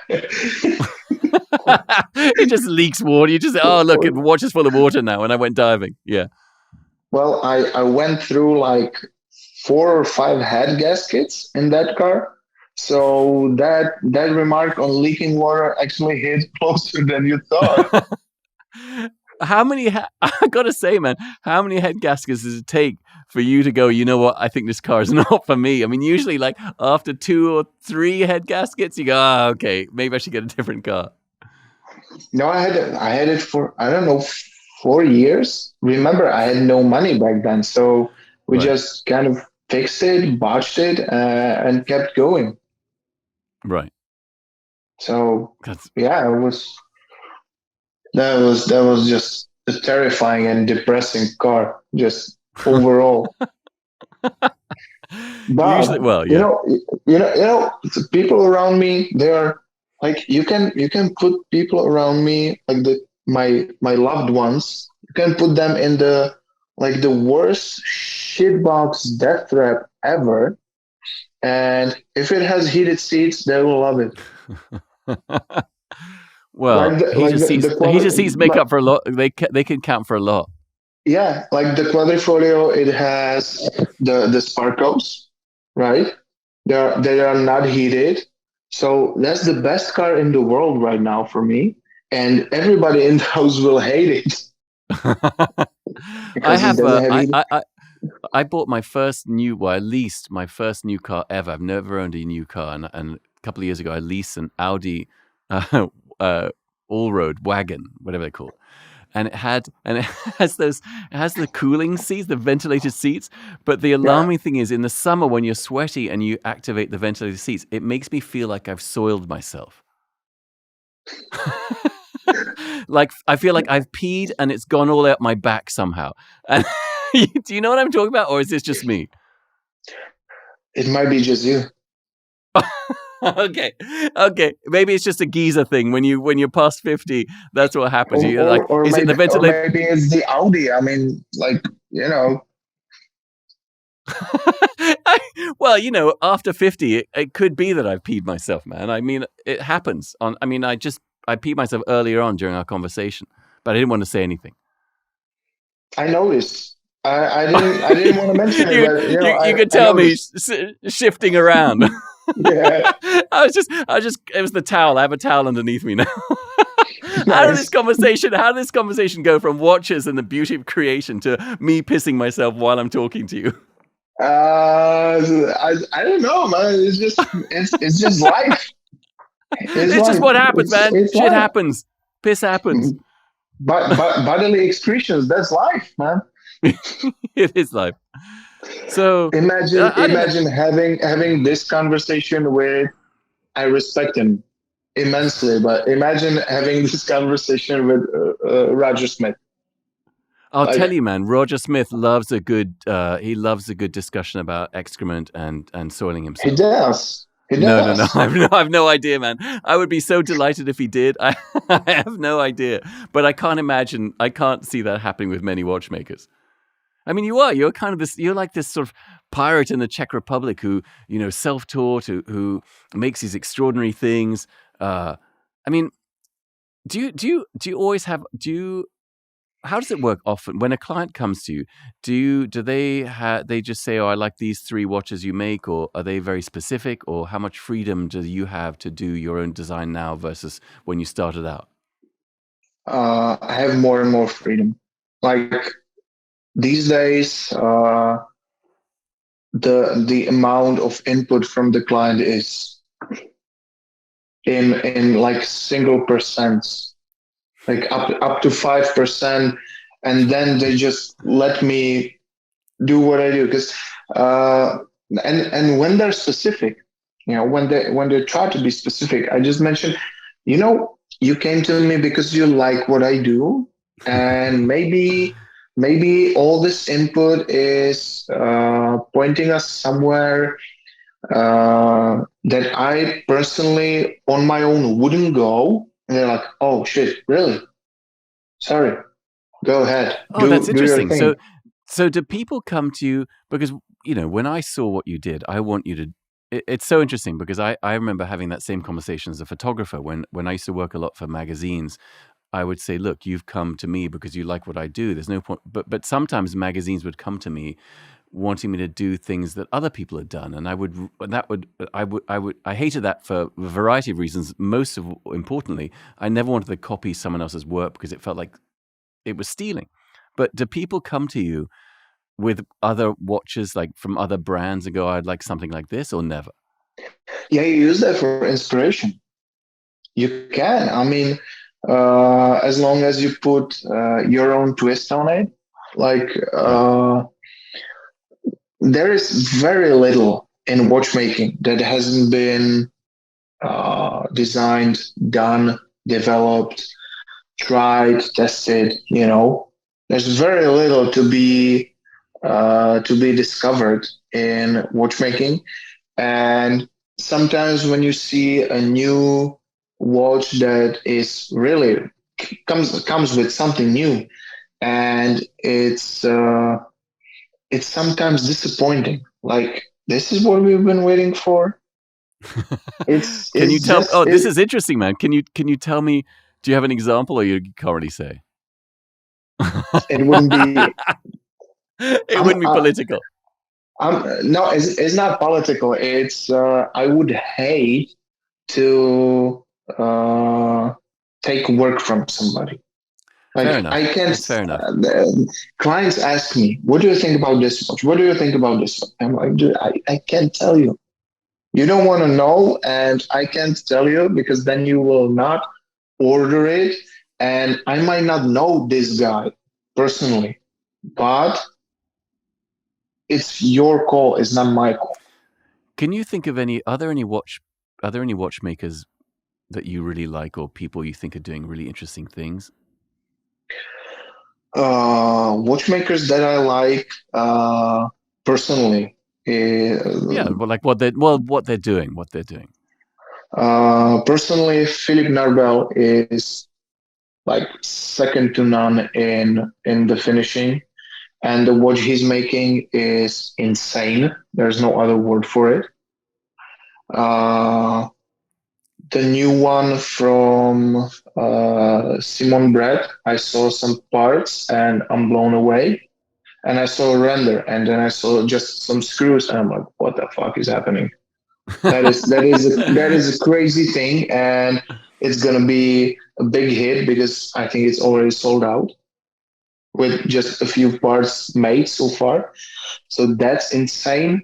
It just leaks water. You just say, oh look, the watch is full of water now, and I went diving. Yeah. Well, I went through like 4 or 5 head gaskets in that car. So that remark on leaking water actually hit closer than you thought. How many? I gotta say, man, how many head gaskets does it take for you to go? You know what? I think this car is not for me. I mean, usually, like after 2 or 3 head gaskets, you go, "Ah, okay, maybe I should get a different car." No, I had it for I don't know 4 years. Remember, I had no money back then, so we Right, just kind of fixed it, botched it, and kept going. right. So That's yeah, that was just a terrifying and depressing car, just overall. But usually well, you yeah. know, the people around me, they are like you can put people around me like my loved ones. You can put them in the worst shitbox death trap ever, and if it has heated seats, they will love it. Well, Like the like the heated quali- seats make like, up for a lot. They can count for a lot. yeah, like the quadrifoglio, it has the sparkles, right? They are not heated, so that's the best car in the world right now for me. And everybody in the house will hate it I because it have doesn't have heat. I bought my first new, well, I leased my first new car ever. I've never owned a new car, and a couple of years ago, I leased an Audi uh, all-road wagon, whatever they're called, and it has it has the cooling seats, the ventilated seats. But the Yeah, alarming thing is, in the summer when you're sweaty and you activate the ventilated seats, it makes me feel like I've soiled myself. Like I feel like I've peed and it's gone all out my back somehow. And do you know what I'm talking about, or is this just me? it might be just you, Okay, okay. Maybe it's just a geezer thing. When you're past 50, that's what happens. or You're or, like, or is it the maybe or ventilator? maybe it's the Audi. I mean, like Well, after 50, it could be that I've peed myself, man. I mean, it happens. I peed myself earlier on during our conversation, but I didn't want to say anything. I noticed. I didn't want to mention it, you, but you could I tell me noticed. shifting around. Yeah, It was the towel. I have a towel underneath me now. How did nice. this conversation go from watches and the beauty of creation to me pissing myself while I'm talking to you? I don't know, man. It's just life. It's It's just life. what happens, It's man. it's Shit life. happens. Piss happens. But bodily excretions, that's life, man. It is life. So Imagine I don't know. imagine having this conversation with I respect him immensely, but imagine having this conversation with Roger Smith. I'll tell Like you, man. Roger Smith loves a good. He loves a good discussion about excrement and soiling he himself. does. He No, no, no. does. I've no idea, man. I would be so delighted if he did. I have no idea, but I can't imagine. I can't see that happening with many watchmakers. I mean, you're kind of this. You're like this sort of pirate in the Czech Republic who, self-taught, who makes these extraordinary things. I mean, do you always have do you? How does it work often when a client comes to you? Do they just say, "Oh, I like these 3 watches you make," or are they very specific, or how much freedom do you have to do your own design now versus when you started out? I have more and more freedom. Like these days, the amount of input from the client is in like single percents, like up to 5%, and then they just let me do what I do because uh, and when they're specific, when they try to be specific, I just mentioned, you know. you came to me because you like what I do, and maybe all this input is pointing us somewhere that I personally on my own wouldn't go. And they're like, oh shit, really? Sorry, go ahead, Oh, that's do your interesting. thing. So do people come to you because when I saw what you did, I want you to. It's so interesting because I remember having that same conversation as a photographer when I used to work a lot for magazines. I would say, look, you've come to me because you like what I do. There's no point. But sometimes magazines would come to me wanting me to do things that other people had done, and I hated that for a variety of reasons. Importantly, I never wanted to copy someone else's work because it felt like it was stealing. But do people come to you with other watches, like from other brands, and go, I'd like something like this, or never? Yeah, you use that for inspiration. You can. I mean, as long as you put your own twist on it, like Right. there is very little in watchmaking that hasn't been designed, done, developed, tried, tested. There's very little to be discovered in watchmaking. And sometimes when you see a new watch that is really comes with something new, and it's sometimes disappointing. Like, this is what we've been waiting for. It's Can you it's tell? just Oh, this it, is interesting, man. Can you tell me? Do you have an example, or you can't already say? it wouldn't be. It I'm wouldn't be political. no, it's not political. It's I would hate to uh, take work from somebody. Fair Like, enough. I can't. That's fair enough. Clients ask me, "What do you think about this watch? What do you think about this one?" I'm like, "Dude, I can't tell you. You don't want to know, and I can't tell you because then you will not order it, and I might not know this guy personally, but it's your call. It's not my call." Can you think of any? Are there any watchmakers that you really like, or people you think are doing really interesting things? Watchmakers that I like personally. Yeah, well, like what they're doing. Personally, Philip Narbel is like second to none in the finishing, and the watch he's making is insane. There's no other word for it. Uh, the new one from Simon Brett, I saw some parts and I'm blown away. And I saw a render, and then I saw just some screws, and I'm like, "What the fuck is happening?" That is a crazy thing, and it's gonna be a big hit because I think it's already sold out with just a few parts made so far. So that's insane.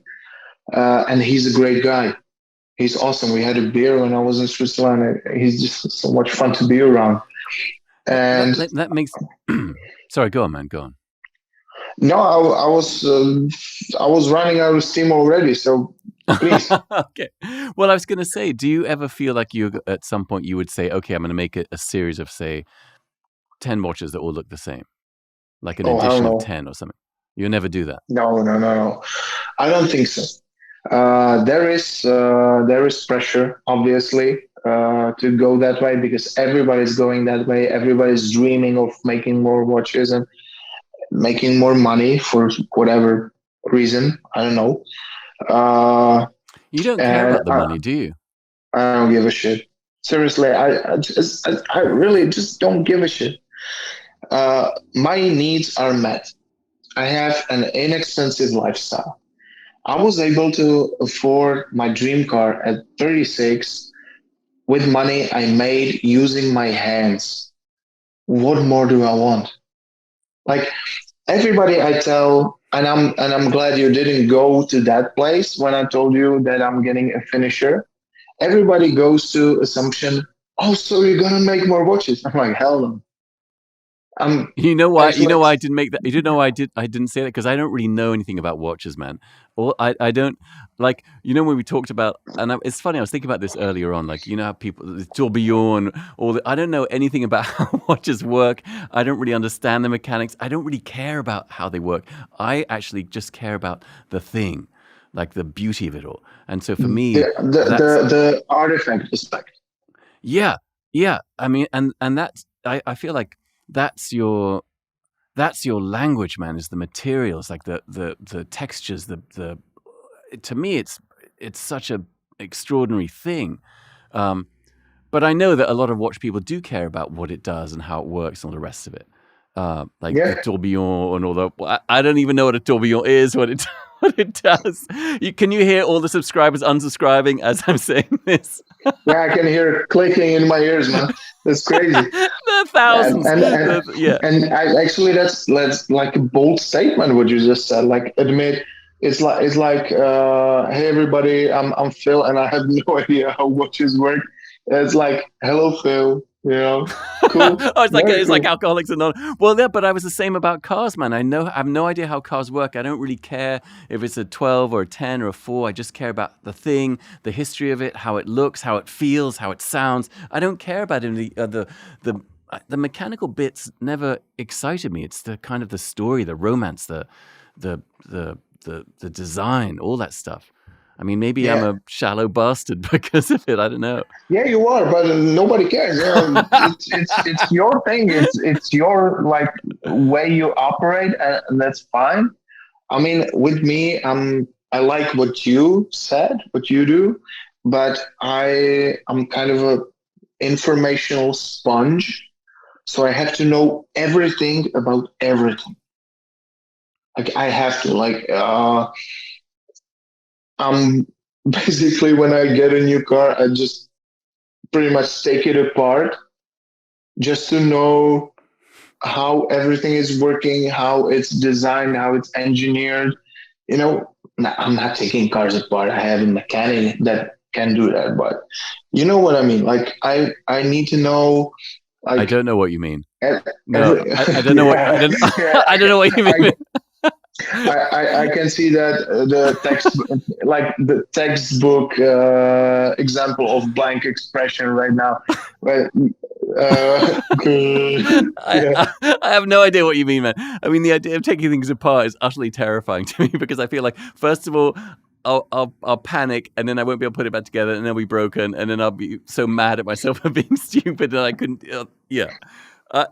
And he's a great guy. He's awesome. We had a beer when I was in Switzerland. He's just so much fun to be around. And That makes. Sorry, go on, man. Go on. no, I was running out of steam already. So please. Okay. Well, I was going to say, do you ever feel like at some point you would say, okay, I'm going to make a series of, say, 10 watches that all look the same, like an Oh, hell edition of no. 10 or something? You'll never do that. No, no, no, no. I don't think so. There is pressure, obviously, to go that way because everybody's going that way. Everybody's dreaming of making more watches and making more money for whatever reason. I don't know. Uh, You don't care and about the money, do you? I don't give a shit. Seriously, I really just don't give a shit. My needs are met. I have an inexpensive lifestyle. I was able to afford my dream car at 36 with money I made using my hands. What more do I want? Like, everybody I tell, and I'm glad you didn't go to that place when I told you that I'm getting a finisher. Everybody goes to assumption, oh, so you're gonna make more watches. I'm like, hell no. You know why? You Actually, know why I didn't make that. You know why I didn't say that because I don't really know anything about watches, man. Or I don't like. You know when we talked about, and it's funny. I was thinking about this earlier on. Like you know how people the tourbillon, I don't know anything about how watches work. I don't really understand the mechanics. I don't really care about how they work. I actually just care about the thing, like the beauty of it all. And so for me, that's the artifact aspect. yeah, yeah. I mean, and that's I feel like that's your language, man. Is the materials, like the textures, the to me it's such a extraordinary thing. Um, but I know that a lot of watch people do care about what it does and how it works and all the rest of it. Like the Yeah, tourbillon and all the. I don't even know what a tourbillon is, what it what it does. Can you hear all the subscribers unsubscribing as I'm saying this? yeah, I can hear it clicking in my ears, man. That's crazy. The thousands. Yeah. And I actually that's like a bold statement what you just said. Like admit it's like hey everybody, I'm Phil and I have no idea how watches work. It's like hello Phil, you know. Cool. Oh, Very it's like cool. Alcoholics Anonymous. Well, yeah, but I was the same about cars, man. I have no idea how cars work. I don't really care if it's a 12 or a 10 or a 4. I just care about the thing, the history of it, how it looks, how it feels, how it sounds. I don't care about any the mechanical bits. Never excited me. It's the kind of the story, the romance, the the design, all that stuff. I mean, maybe I'm Yeah. a shallow bastard because of it. I don't know. Yeah, you are, but nobody cares. You know, it's your thing. It's your like way you operate, and that's fine. I mean, with me, I like what you said, what you do, but I'm kind of a informational sponge, so I have to know everything about everything. Like I have to I'm basically when I get a new car, I just pretty much take it apart just to know how everything is working, how it's designed, how it's engineered. You know, I'm not taking cars apart. I have a mechanic that can do that, but you know what I mean. Like I need to know I like don't know what you mean. No, every I don't know what I yeah don't. yeah. I don't know what you mean. I can see that the text like the textbook example of blank expression right now. But yeah. I have no idea what you mean, man. I mean, the idea of taking things apart is utterly terrifying to me because I feel like, first of all, I'll panic and then I won't be able to put it back together and then it'll be broken and then I'll be so mad at myself for being stupid that I couldn't. Yeah,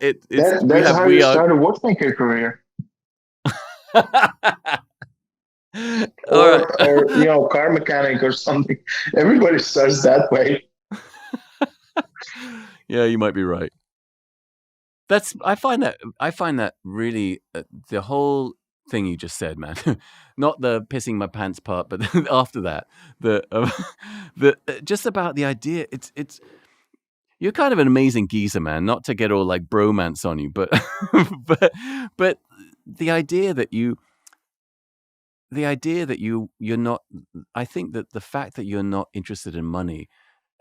it's That's how you we are. start a watchmaker career. All right. Or you know, car mechanic or something. Everybody starts that way. Yeah, you might be right. I find that really the whole thing you just said, man. Not the pissing my pants part, but after that, the just about the idea. It's you're kind of an amazing geezer, man. Not to get all like bromance on you, but but the idea that you're not. I think that the fact that you're not interested in money.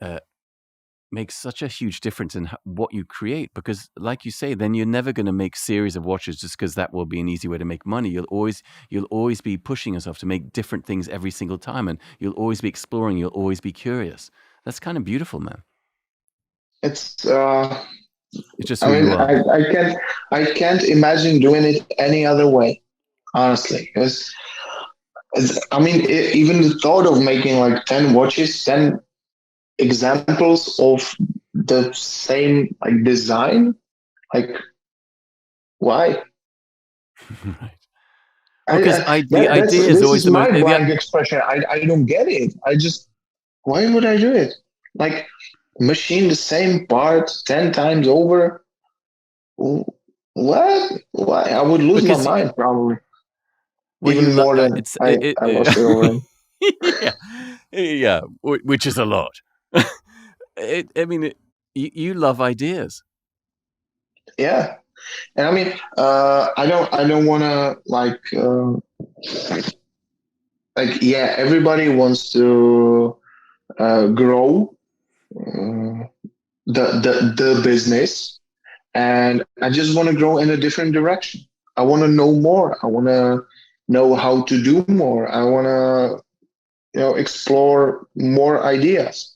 Uh, Makes such a huge difference in what you create because like you say then you're never going to make series of watches just because that will be an easy way to make money. You'll always be pushing yourself to make different things every single time and you'll always be exploring, you'll always be curious. That's kind of beautiful, man. It's It's just I who you mean are. I can't imagine doing it any other way, honestly. Because I mean even the thought of making like 10 watches, 10 examples of the same like design, like why? Right. Well, because the That's idea is this always is the most my blank expression. I don't get it. I just why would I do it? Like machine the same part 10 times over. What? Why? I would lose my because mind probably well you even more than it's I lost it already. yeah, yeah, which is a lot. I mean you love ideas. Yeah, and I mean, I don't want to like yeah, everybody wants to grow uh, the business, and I just want to grow in a different direction. I want to know more. I want to know how to do more. I want to, explore more ideas.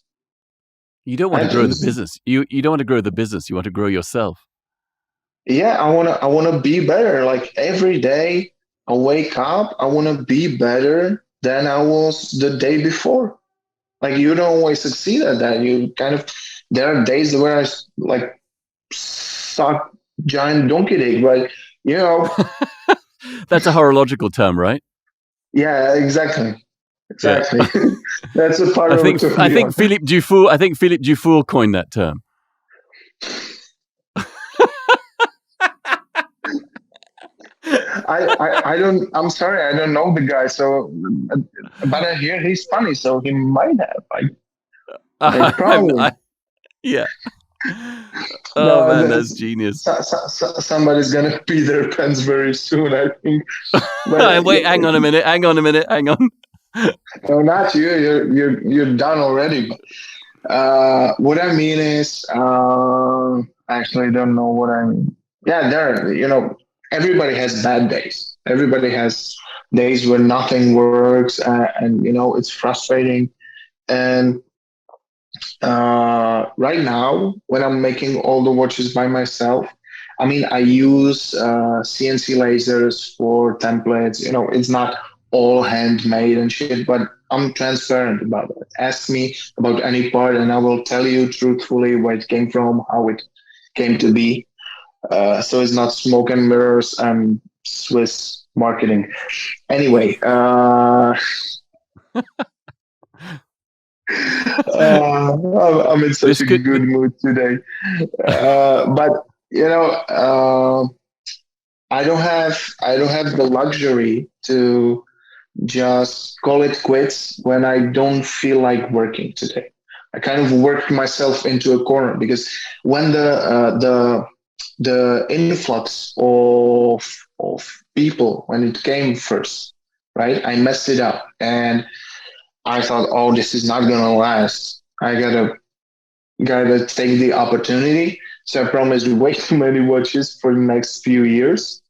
You don't want to And grow the business. You don't want to grow the business. You want to grow yourself. yeah, I wanna be better. Like every day I wake up, I wanna be better than I was the day before. Like you don't always succeed at that. You kind of there are days where like suck giant donkey dick, but you know, That's a horological term, right? yeah, exactly. Yeah. Exactly. That's a part I of think it to I be think honest. Philippe Dufour coined that term. I don't I'm sorry, I don't know the guy, so but I hear he's funny, so he might have. Like probably. Yeah. Oh No, man, that's genius. somebody's gonna pee their pants very soon, I think. But Wait, hang on a minute. Hang on. no, not you. You're done already. What I mean is, I actually don't know what I mean. Yeah, everybody has bad days. Everybody has days where nothing works, and it's frustrating. And right now, when I'm making all the watches by myself, I mean, I use CNC lasers for templates. It's not all handmade and shit, but I'm transparent about it. Ask me about any part, and I will tell you truthfully where it came from, how it came to be. So it's not smoke and mirrors and Swiss marketing. Anyway, I'm in such This a could. good mood today. But you know, I don't have the luxury to just call it quits when I don't feel like working today. I kind of worked myself into a corner because when the influx of people when it came first, right? I messed it up and I thought, oh, this is not gonna last. I gotta take the opportunity. So I promised way too many watches for the next few years.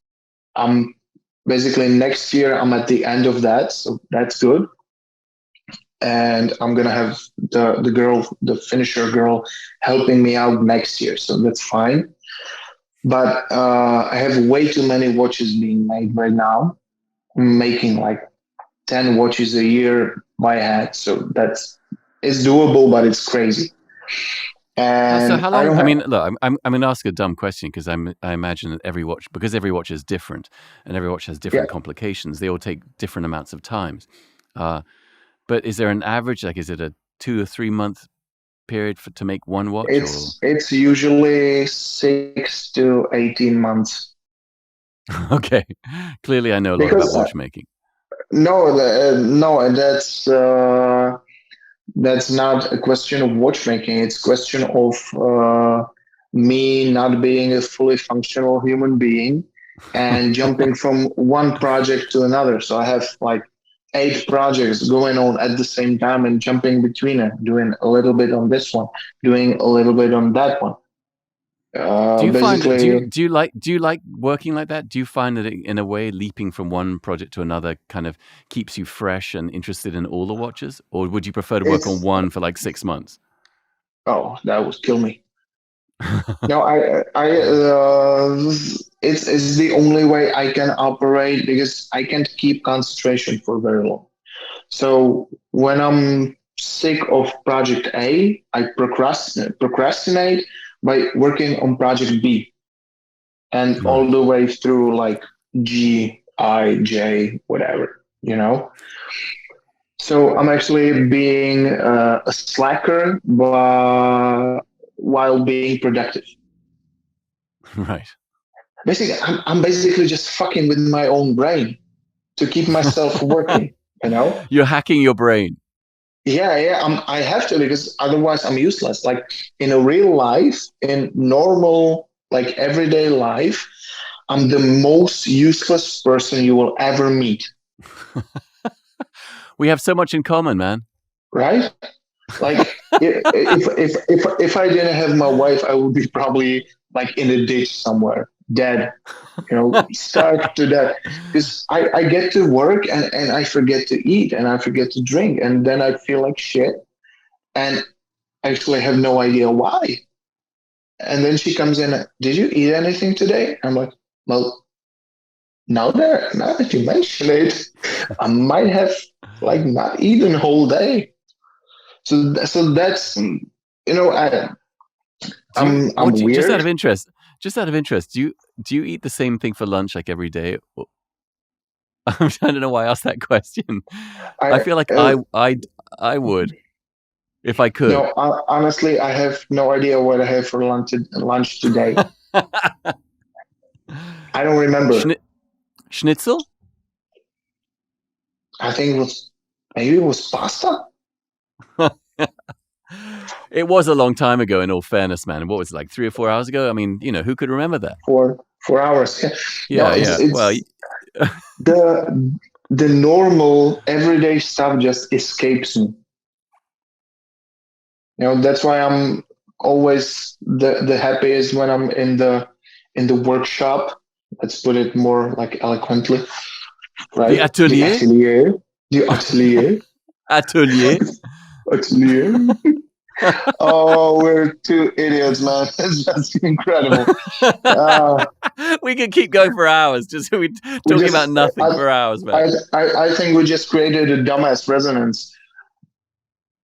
I'm basically next year I'm at the end of that, so that's good. And I'm gonna have the finisher girl, helping me out next year, so that's fine. But I have way too many watches being made right now. I'm making like 10 watches a year by hand, so it's doable, but it's crazy. So And how I long? don't I have mean, look, I'm going to ask a dumb question because I imagine that every watch is different, and every watch has yeah. different complications. They all take different amounts of times. Uh, but is there an average? Like, is it a 2 or 3 month period to make one watch, or It's usually 6 to 18 months okay? Clearly, I know a lot about because watchmaking. no, and that's not a question of watchmaking. It's a question of me not being a fully functional human being and jumping from one project to another. So I have like 8 projects going on at the same time and jumping between it, doing a little bit on this one, doing a little bit on that one. Do you find that Basically, do you like working like that? Do you find that in a way leaping from one project to another kind of keeps you fresh and interested in all the watches, or would you prefer to work on it's one for like 6 months? oh, that would kill me. No, it's the only way I can operate because I can't keep concentration for very long. So when I'm sick of project A, I procrastinate by working on project B and all Right. the way through like G, I, J, whatever. So I'm actually being a slacker while being productive. Right. Basically, I'm basically just fucking with my own brain to keep myself working, you know? You're hacking your brain. Yeah, yeah, I have to because otherwise I'm useless. Like in a real life, in normal, like everyday life, I'm the most useless person you will ever meet, We have so much in common, man. right? Like if I didn't have my wife, I would be probably like in a ditch somewhere, dead, starved to death. Because I get to work and I forget to eat and I forget to drink. And then I feel like shit. And actually have no idea why. And then she comes in, did you eat anything today? I'm like, well, now that you mention it, I might have like not eaten a whole day. So that's, I'm weird. Just out of interest, do you eat the same thing for lunch like every day? I don't know why I asked that question. I feel like I would if I could. No, honestly, I have no idea what I had for lunch today. I don't remember. Schnitzel? I think maybe it was pasta. It was a long time ago, in all fairness, man. What was it, like 3 or 4 hours ago? I mean, who could remember that? 4 hours. Yeah, no, yeah. Well, the normal everyday stuff just escapes me. That's why I'm always the happiest when I'm in the workshop. Let's put it more like eloquently, right? The atelier. The atelier. Atelier. Atelier. Oh, we're two idiots, man. It's just incredible. We could keep going for hours, talking about nothing for hours, man. I think we just created a dumbass resonance.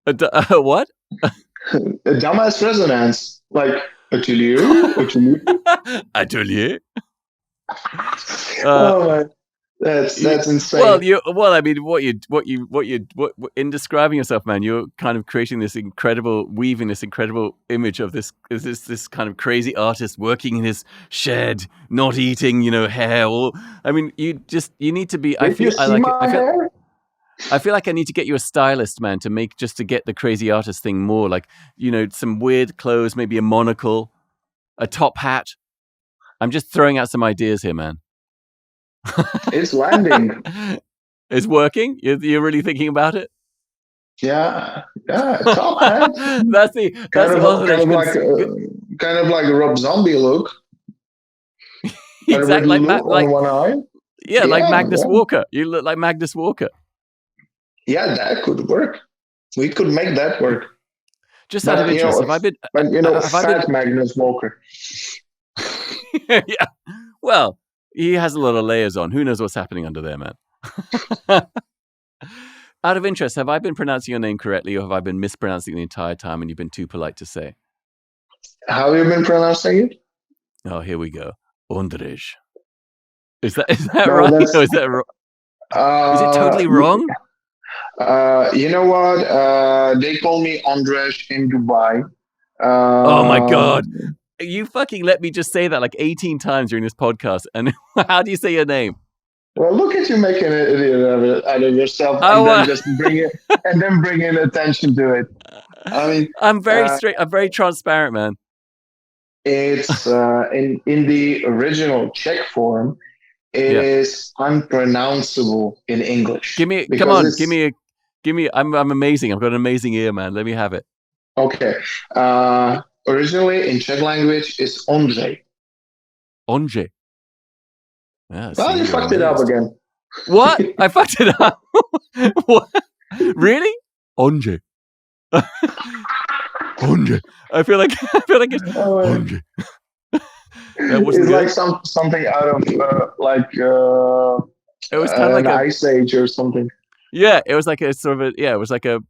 What? A dumbass resonance, like atelier. Atelier. Oh man, that's insane. Well, I mean, what in describing yourself, man, you're kind of creating weaving this incredible image of this kind of crazy artist working in his shed, not eating, hair. I mean, you need to be. I feel like I need to get you a stylist, man, to get the crazy artist thing more. Like, some weird clothes, maybe a monocle, a top hat. I'm just throwing out some ideas here, man. It's landing. It's working? You're really thinking about it? Yeah, top hat. That's kind of like a Rob Zombie look. Exactly, like one eye. Yeah, like Magnus Walker. You look like Magnus Walker. Yeah, that could work. We could make that work. Just out of interest, fat Magnus Walker. Yeah. Well, he has a lot of layers on. Who knows what's happening under there, man? Out of interest, have I been pronouncing your name correctly, or have I been mispronouncing it the entire time and you've been too polite to say? How have you been pronouncing it? Oh, here we go. Ondrej. Is that right? Or is that wrong? Is it totally wrong? You know what? They call me Ondrej in Dubai. Oh my God. You fucking let me just say that like 18 times during this podcast. And how do you say your name? Well, look at you making an idiot out of yourself, just bring in attention to it. I mean, I'm very straight. I'm very transparent, man. It's in the original Czech form. It is unpronounceable in English. Give me. I'm amazing. I've got an amazing ear, man. Let me have it. Okay. Originally in Czech language is Ondrej. Ondrej. Yeah, well, you fucked it up again. What? I fucked it up? What? Really? Ondrej. Ondrej. I feel like it's Ondrej. It's good. Like something out of it was kind of like an ice age or something. Yeah, it was like a sort of it was like a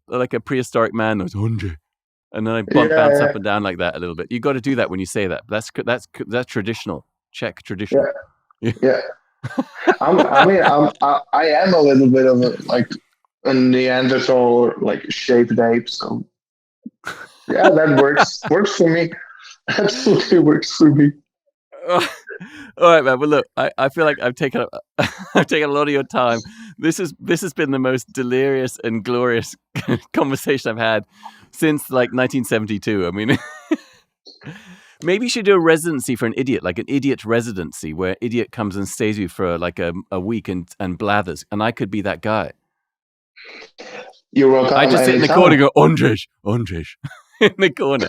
prehistoric man that was Ondrej. And then I bounce up and down like that a little bit. You got to do that when you say that. That's traditional, Czech tradition. Yeah. I am a little bit of a Neanderthal shaped ape. So yeah, that works. Works for me. Absolutely works for me. All right, man. Well, look, I feel like I've taken a lot of your time. This has been the most delirious and glorious conversation I've had since 1972. I mean, maybe you should do a residency for an idiot, like an idiot residency, where idiot comes and stays with you for a week and blathers, and I could be that guy. You're welcome. I just sit in the corner and go, Ondrej, in the corner.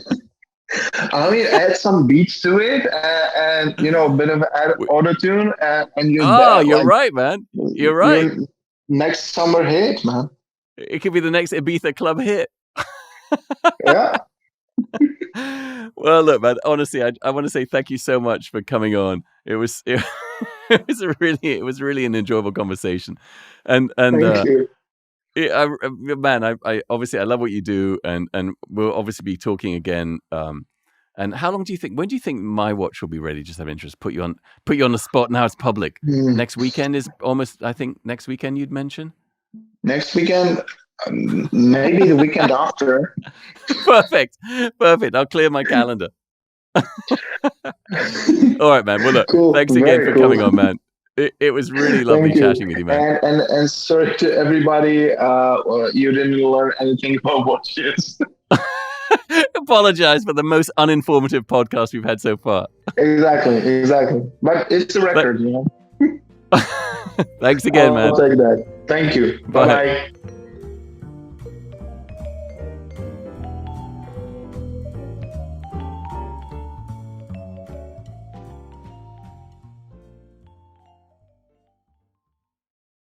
I mean, add some beats to it, and a bit of auto tune, and you're Oh, there. you're Like, right, man. You're right. your next summer hit, man. It could be the next Ibiza club hit. Yeah. Well, look, man. Honestly, I want to say thank you so much for coming on. It was really an enjoyable conversation, and Thank you. man, I obviously I love what you do, and we'll obviously be talking again. And how long do you think? When do you think my watch will be ready? Just have interest. Put you on the spot. Now it's public. Next weekend is almost. I think next weekend you'd mention. Next weekend, maybe the weekend after. Perfect. I'll clear my calendar. All right, man. Well, look, Cool. thanks again for coming on, man. It was really lovely chatting with you, man. And sorry to everybody, you didn't learn anything about watches. Apologize for the most uninformative podcast we've had so far. Exactly. But it's a record, Thanks again, man. I'll take that. Thank you. Bye-bye.